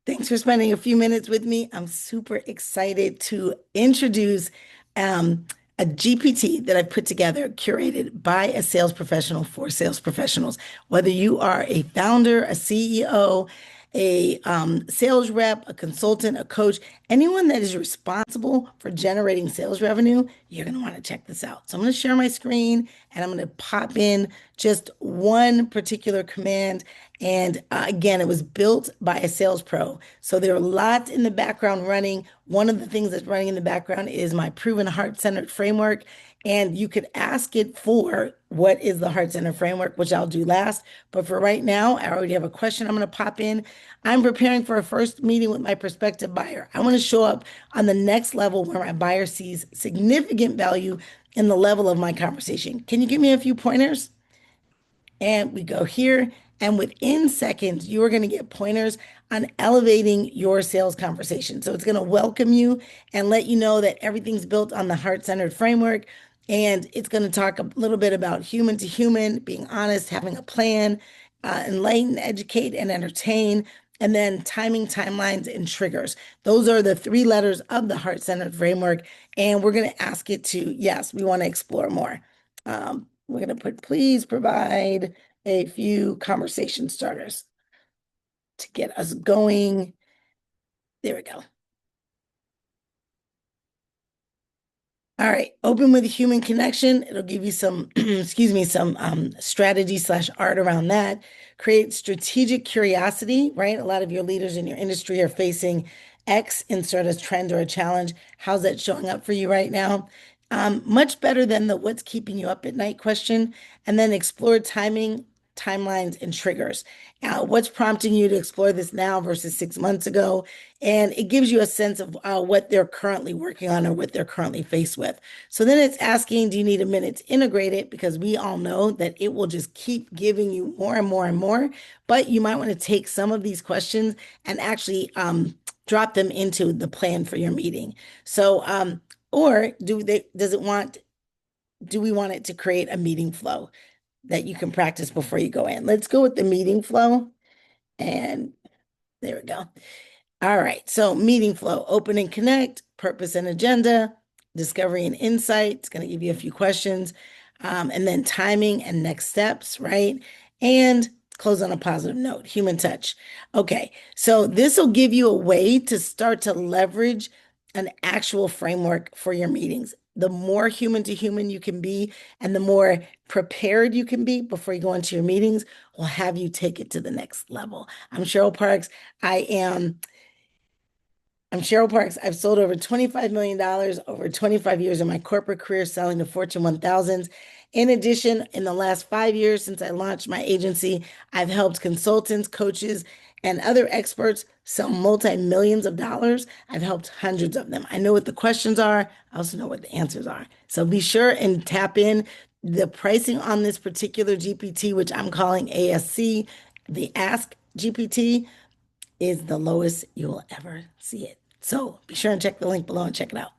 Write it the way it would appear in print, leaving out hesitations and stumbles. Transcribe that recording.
Thanks for spending a few minutes with me. I'm super excited to introduce um, a GPT that I put together, curated by a sales professional for sales professionals. Whether you are a founder, a CEO, a sales rep, a consultant, a coach, anyone that is responsible for generating sales revenue, you're going to want to check this out. So I'm going to share my screen and I'm going to pop in just one particular command. And again, it was built by a sales pro. So there are lots in the background running. One of the things that's running in the background is my proven heart-centered framework. And you could ask it for what is the heart-centered framework, which I'll do last. But for right now, I already have a question I'm going to pop in. I'm preparing for a first meeting with my prospective buyer. I want to show up on the next level where my buyer sees significant value in the level of my conversation. Can you give me a few pointers? And we go here. And within seconds, you are going to get pointers on elevating your sales conversation. So it's going to welcome you and let you know that everything's built on the heart-centered framework. And it's going to talk a little bit about human to human, being honest, having a plan, enlighten, educate, and entertain. And then timing, timelines, and triggers. Those are the three letters of the heart-centered framework. And we're going to ask it to, yes, we want to explore more. We're going to put, please provide a few conversation starters to get us going. There we go. All right, open with human connection. It'll give you some, excuse me, some strategy slash art around that. Create strategic curiosity, right? A lot of your leaders in your industry are facing X, insert a trend or a challenge. How's that showing up for you right now? Much better than the what's keeping you up at night question. And then explore timing, timelines, and triggers. What's prompting you to explore this now versus 6 months ago? And it gives you a sense of what they're currently working on or what they're currently faced with. So then it's asking, do you need a minute to integrate it? Because we all know that it will just keep giving you more and more and more. But you might want to take some of these questions and actually drop them into the plan for your meeting. So, or do we want it to create a meeting flow that you can practice before you go in? Let's go with the meeting flow. And there we go. All right. So meeting flow, open and connect, purpose and agenda, discovery and insight. It's going to give you a few questions. And then timing and next steps, right? And close on a positive note, human touch. Okay. So this will give you a way to start to leverage an actual framework for your meetings. The more human to human you can be, and the more prepared you can be before you go into your meetings, will have you take it to the next level. I'm Cheryl Parks. I am I'm Cheryl Parks. I've sold over $25 million over 25 years in my corporate career selling to Fortune 1000s. In addition, in the last 5 years since I launched my agency, I've helped consultants, coaches, and other experts sell multi-millions of dollars. I've helped hundreds of them. I know what the questions are. I also know what the answers are. So be sure and tap in. The pricing on this particular GPT, which I'm calling ASC, the Ask GPT, is the lowest you will ever see it. So be sure and check the link below and check it out.